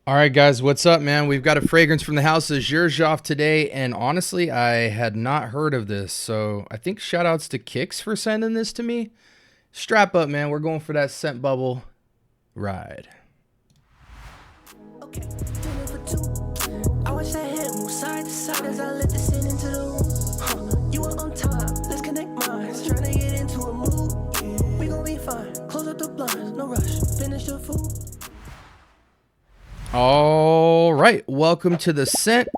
All right, guys, what's up, man? We've got a fragrance from the house of Xerjoff today, and honestly, I had not heard of this, so I think shout outs to Kix for sending this to me. Strap up, man. We're going for that scent bubble ride. Okay, dinner for two. I watch that head move side to side as I let the sin into the room. You are on time, let's connect minds. Trying to get into a mood. We gon' be fine. Close up the blinds, no rush. Finish the food. All right, welcome to the scent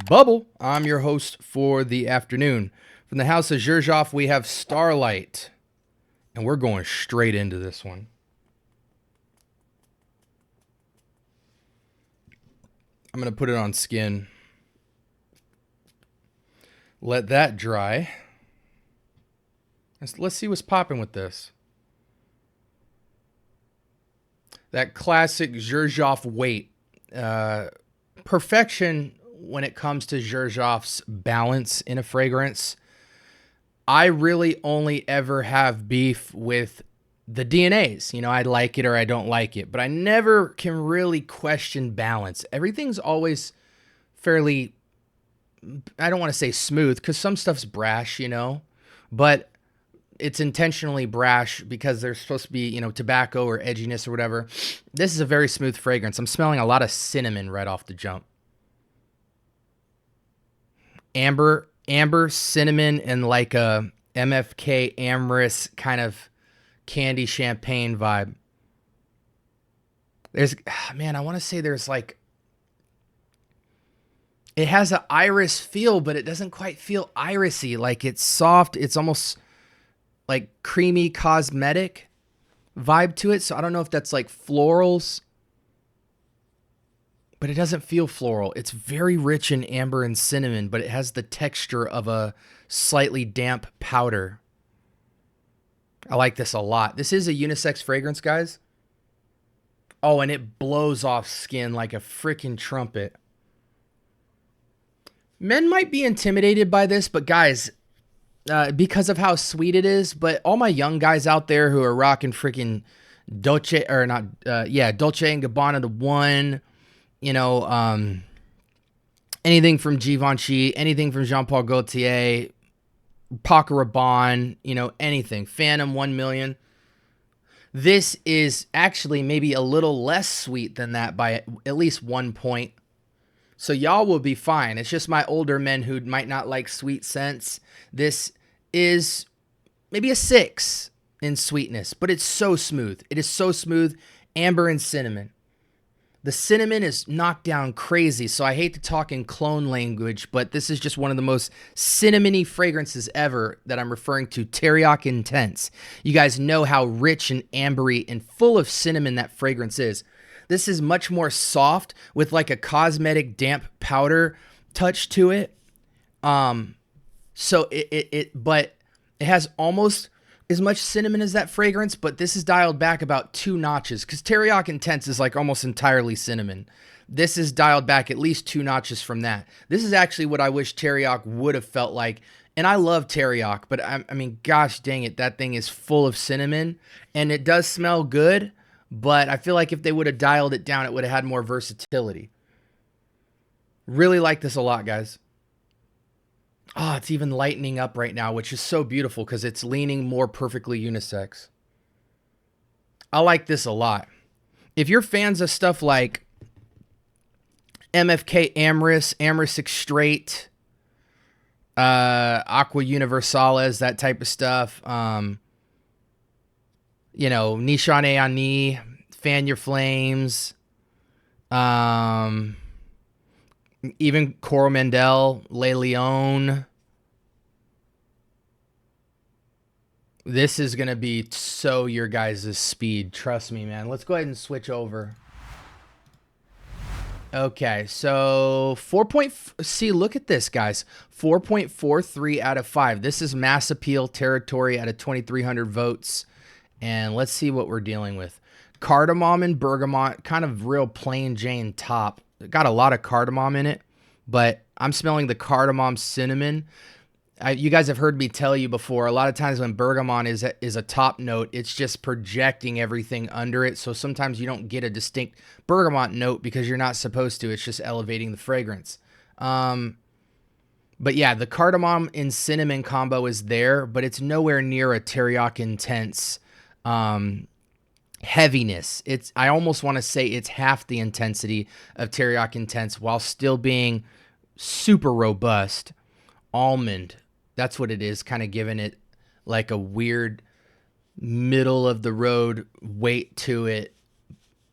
bubble. I'm your host for the afternoon. From the house of Xerjoff, we have Starlight, and we're going straight into this one. I'm going to put it on skin. Let that dry. Let's see what's popping with this. That classic Xerjoff weight. Perfection when it comes to Xerjoff's balance in a fragrance. I really only ever have beef with the DNAs. You know, I like it or I don't like it, but I never can really question balance. Everything's always fairly, I don't want to say smooth because some stuff's brash, you know, but it's intentionally brash because there's supposed to be, you know, tobacco or edginess or whatever. This is a very smooth fragrance. I'm smelling a lot of cinnamon right off the jump. Amber, cinnamon, and like a MFK amorous kind of candy champagne vibe. There's, man, I want to say there's like, it has an iris feel, but it doesn't quite feel irisy. Like it's soft. It's almost like creamy cosmetic vibe to it. So I don't know if that's like florals, but it doesn't feel floral. It's very rich in amber and cinnamon, but it has the texture of a slightly damp powder. I like this a lot. This is a unisex fragrance, guys. Oh, and it blows off skin like a freaking trumpet. Men might be intimidated by this, but guys, because of how sweet it is, but all my young guys out there who are rocking freaking Dolce and Gabbana the One, you know, anything from Givenchy, anything from Jean Paul Gaultier, Paco Rabanne, you know, anything, Phantom 1 million. This is actually maybe a little less sweet than that by at least 1 point. So y'all will be fine. It's just my older men who might not like sweet scents. This is maybe a 6 in sweetness, but it's so smooth. It is so smooth. Amber and cinnamon. The cinnamon is knocked down crazy, so I hate to talk in clone language, but this is just one of the most cinnamony fragrances ever that I'm referring to, Teriyaki Intense. You guys know how rich and ambery and full of cinnamon that fragrance is. This is much more soft with like a cosmetic damp powder touch to it. But it has almost as much cinnamon as that fragrance, but this is dialed back about 2 notches because Teriyaki Intense is like almost entirely cinnamon. This is dialed back at least 2 notches from that. This is actually what I wish Teriyaki would have felt like. And I love Teriyaki, but I mean, gosh dang it, that thing is full of cinnamon and it does smell good. But I feel like if they would have dialed it down, it would have had more versatility. Really like this a lot, guys. Oh, it's even lightening up right now, which is so beautiful because it's leaning more perfectly unisex. I like this a lot. If you're fans of stuff like MFK Amorous, Amorous Straight, Aqua Universales, that type of stuff, you know, Nishane Ani, Fan Your Flames, even Coromandel, Le Leon. This is going to be so your guys' speed. Trust me, man. Let's go ahead and switch over. Okay, so see, look at this, guys. 4.43 out of 5. This is mass appeal territory out of 2,300 votes. And let's see what we're dealing with. Cardamom and bergamot, kind of real plain Jane top. Got a lot of cardamom in it, but I'm smelling the cardamom cinnamon. You guys have heard me tell you before, a lot of times when bergamot is a top note, it's just projecting everything under it. So sometimes you don't get a distinct bergamot note because you're not supposed to. It's just elevating the fragrance. But yeah, the cardamom and cinnamon combo is there, but it's nowhere near a teriyaki intense heaviness. I almost want to say it's half the intensity of teriyaki intense while still being super robust. Almond, that's what it is, kind of giving it like a weird middle of the road weight to it.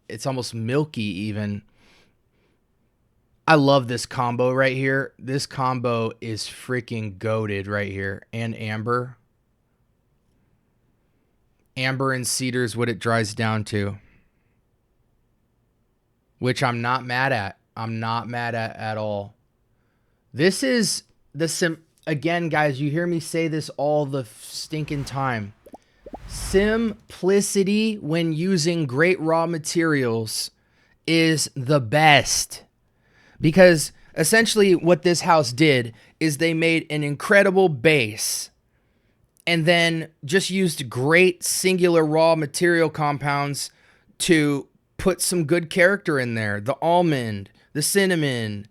It's almost milky even. I love this combo right here. This combo is freaking goated right here. And amber. Amber and cedar is what it dries down to. Which I'm not mad at. I'm not mad at all. This is again, guys, you hear me say this all the stinking time. Simplicity when using great raw materials is the best. Because essentially what this house did is they made an incredible base and then just used great singular raw material compounds to put some good character in there. The almond, the cinnamon,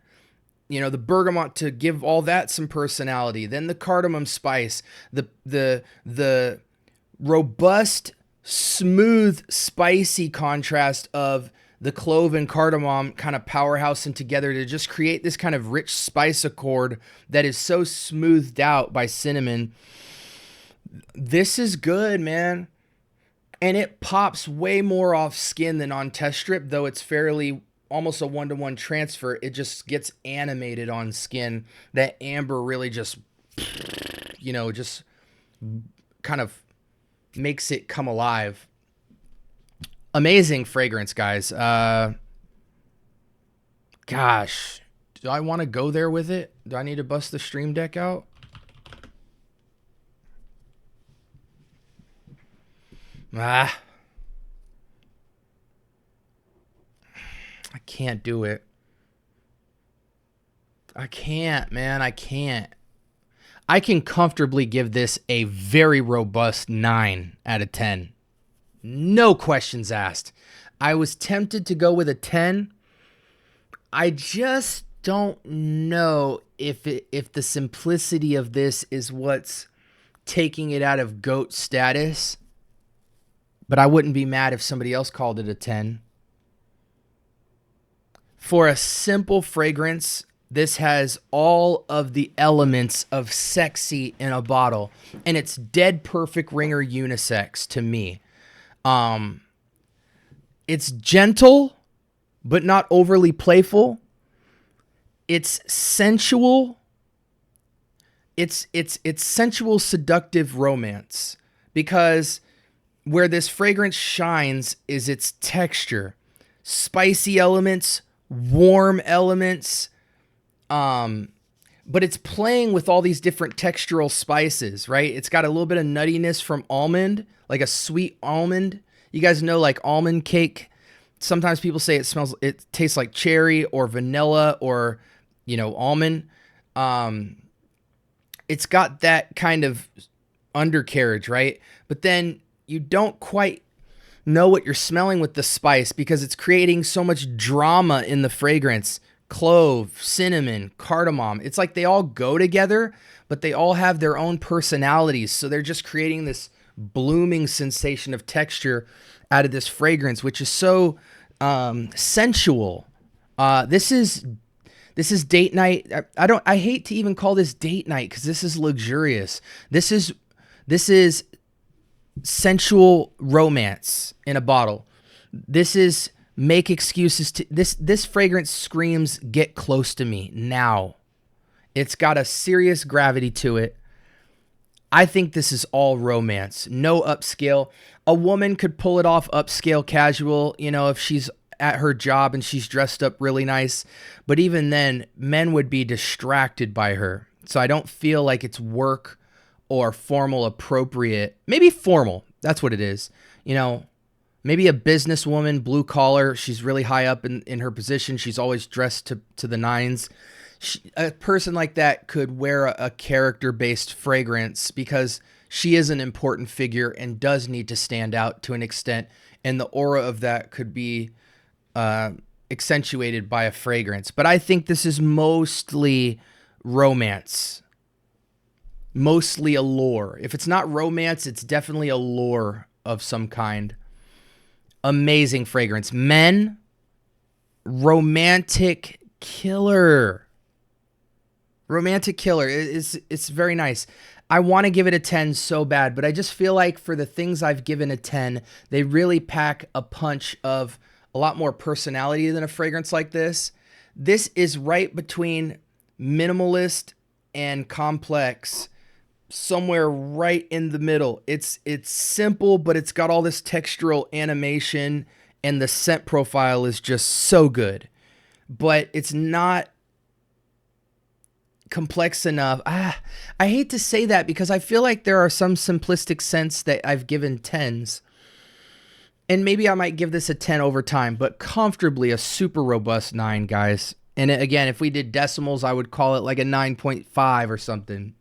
you know, the bergamot to give all that some personality. Then the cardamom spice, the robust, smooth, spicy contrast of the clove and cardamom kind of powerhousing together to just create this kind of rich spice accord that is so smoothed out by cinnamon. This is good, man. And it pops way more off skin than on test strip, though it's fairly almost a one-to-one transfer. It just gets animated on skin. That amber really just, you know, just kind of makes it come alive. Amazing fragrance, guys. Gosh, do I want to go there with it? Do I need to bust the stream deck out? I can't do it. I can't, man. I can't. I can comfortably give this a very robust 9 out of 10. No questions asked. I was tempted to go with a 10. I just don't know if the simplicity of this is what's taking it out of GOAT status. But I wouldn't be mad if somebody else called it a 10. For a simple fragrance, this has all of the elements of sexy in a bottle. And it's dead perfect ringer unisex to me. It's gentle, but not overly playful. It's sensual. It's sensual, seductive romance. Because where this fragrance shines is its texture. Spicy elements, warm elements, but it's playing with all these different textural spices, right? It's got a little bit of nuttiness from almond, like a sweet almond. You guys know, like almond cake. Sometimes people say it tastes like cherry or vanilla or, you know, almond. It's got that kind of undercarriage, right? But then you don't quite know what you're smelling with the spice because it's creating so much drama in the fragrance. Clove, cinnamon, cardamom. It's like they all go together, but they all have their own personalities. So they're just creating this blooming sensation of texture out of this fragrance, which is so sensual. This is date night. I hate to even call this date night because this is luxurious. This is sensual romance in a bottle. This is make excuses to this fragrance screams get close to me now. It's got a serious gravity to it. I think this is all romance, no upscale. A woman could pull it off upscale casual, you know, if she's at her job and she's dressed up really nice. But even then, men would be distracted by her. So I don't feel like it's work or formal appropriate. Maybe formal. That's what it is. You know, maybe a businesswoman, blue collar. She's really high up in her position. She's always dressed to the nines. A person like that could wear a character-based fragrance because she is an important figure and does need to stand out to an extent, and the aura of that could be accentuated by a fragrance. But I think this is mostly romance, mostly allure. If it's not romance, it's definitely allure of some kind. Amazing fragrance. Men, romantic killer. Romantic killer. It's very nice. I want to give it a 10 so bad, but I just feel like for the things I've given a 10, they really pack a punch of a lot more personality than a fragrance like this. This is right between minimalist and complex, somewhere right in the middle. It's simple, but it's got all this textural animation, and the scent profile is just so good. But it's not complex enough. I hate to say that because I feel like there are some simplistic scents that I've given 10s. And maybe I might give this a 10 over time, but comfortably a super robust 9, guys. And again, if we did decimals, I would call it like a 9.5 or something.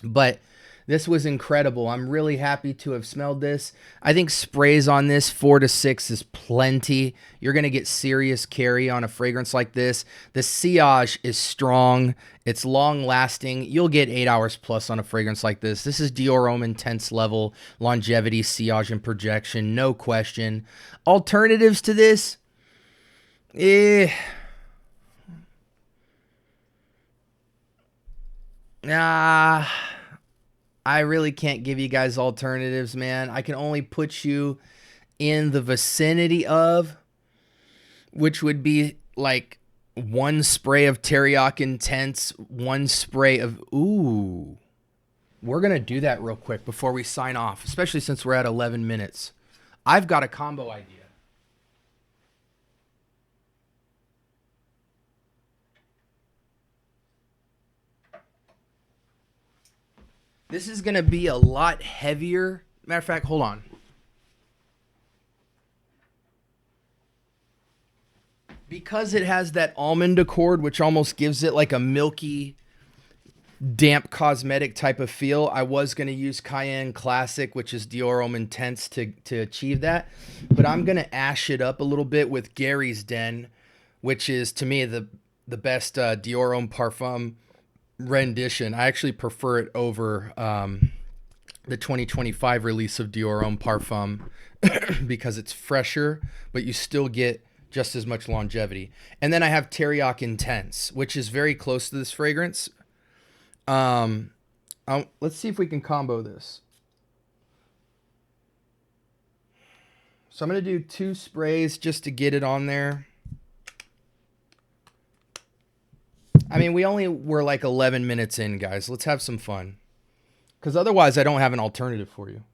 But this was incredible. I'm really happy to have smelled this. I think sprays on this 4 to 6 is plenty. You're going to get serious carry on a fragrance like this. The sillage is strong. It's long lasting. You'll get 8 hours plus on a fragrance like this. This is Dior Homme Intense level longevity, sillage, and projection. No question. Alternatives to this? I really can't give you guys alternatives, man. I can only put you in the vicinity of, which would be like 1 spray of Teriyaki Intense, 1 spray of, ooh. We're going to do that real quick before we sign off, especially since we're at 11 minutes. I've got a combo idea. This is going to be a lot heavier. Matter of fact, hold on. Because it has that almond accord, which almost gives it like a milky, damp cosmetic type of feel, I was going to use Cayenne Classic, which is Dior Homme Intense, to achieve that. But I'm going to ash it up a little bit with Gary's Den, which is, to me, the best Dior Homme Parfum rendition. I actually prefer it over the 2025 release of Dior Homme Parfum because it's fresher, but you still get just as much longevity. And then I have Teriyaki Intense, which is very close to this fragrance. Let's see if we can combo this. So I'm going to do 2 sprays just to get it on there. I mean, we only were like 11 minutes in, guys. Let's have some fun. Because otherwise, I don't have an alternative for you.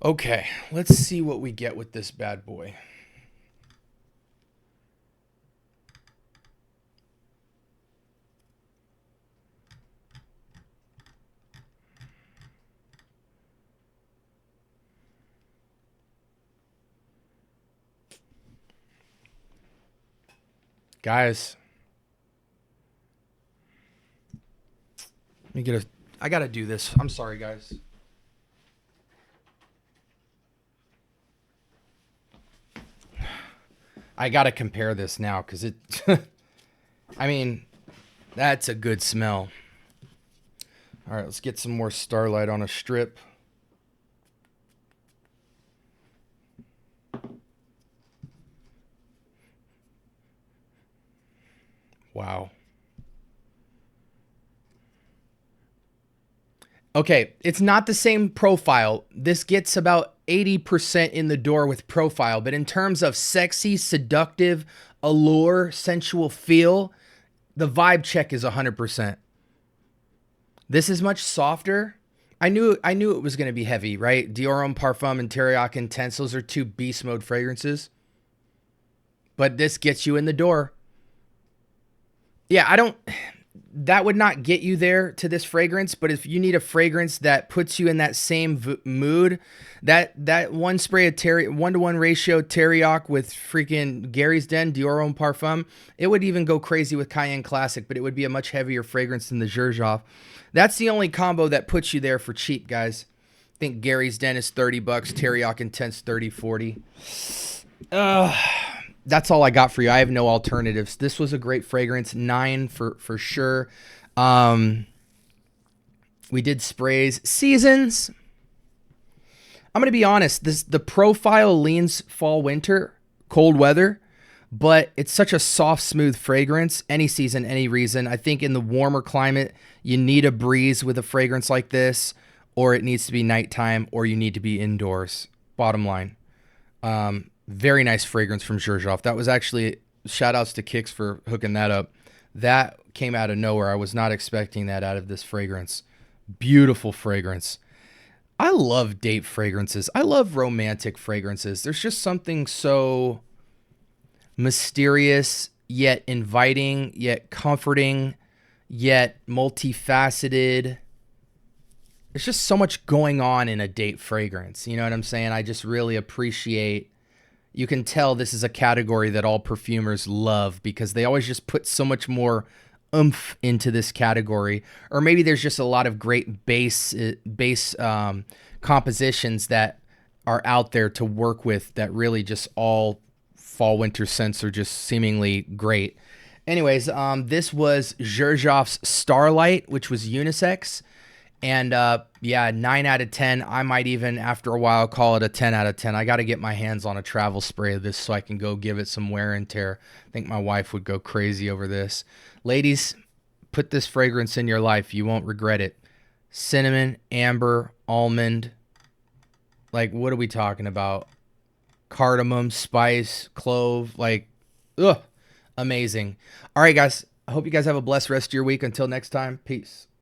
Okay, let's see what we get with this bad boy. Guys, let me get I gotta do this. I'm sorry, guys. I gotta compare this now because it, I mean, that's a good smell. All right, let's get some more Starlight on a strip. Wow. Okay, it's not the same profile. This gets about 80% in the door with profile, but in terms of sexy, seductive, allure, sensual feel, the vibe check is 100%. This is much softer. I knew it was going to be heavy, right? Dior Homme Parfum and Teriyaki Intense, those are 2 beast mode fragrances. But this gets you in the door. Yeah, that would not get you there to this fragrance, but if you need a fragrance that puts you in that same mood, that one spray of 1-to-1 ratio teriyaki with freaking Gary's Den Dior Homme Parfum, it would even go crazy with Cayenne Classic, but it would be a much heavier fragrance than the Xerjoff. That's the only combo that puts you there for cheap, guys. I think Gary's Den is $30, Teriyaki Intense 30, 40. That's all I got for you. I have no alternatives. This was a great fragrance. 9 for sure. We did sprays. Seasons. I'm going to be honest. The profile leans fall, winter, cold weather, but it's such a soft, smooth fragrance. Any season, any reason. I think in the warmer climate, you need a breeze with a fragrance like this, or it needs to be nighttime, or you need to be indoors. Bottom line. Very nice fragrance from Xerjoff. That was actually, shout outs to Kix for hooking that up. That came out of nowhere. I was not expecting that out of this fragrance. Beautiful fragrance. I love date fragrances. I love romantic fragrances. There's just something so mysterious, yet inviting, yet comforting, yet multifaceted. There's just so much going on in a date fragrance. You know what I'm saying? I just really appreciate. You can tell this is a category that all perfumers love because they always just put so much more oomph into this category. Or maybe there's just a lot of great base compositions that are out there to work with that really just all fall winter scents are just seemingly great. Anyways, this was Xerjoff's Starlight, which was unisex. And yeah, 9 out of 10. I might even, after a while, call it a 10 out of 10. I got to get my hands on a travel spray of this so I can go give it some wear and tear. I think my wife would go crazy over this. Ladies, put this fragrance in your life. You won't regret it. Cinnamon, amber, almond. Like, what are we talking about? Cardamom, spice, clove. Like, ugh, amazing. All right, guys. I hope you guys have a blessed rest of your week. Until next time, peace.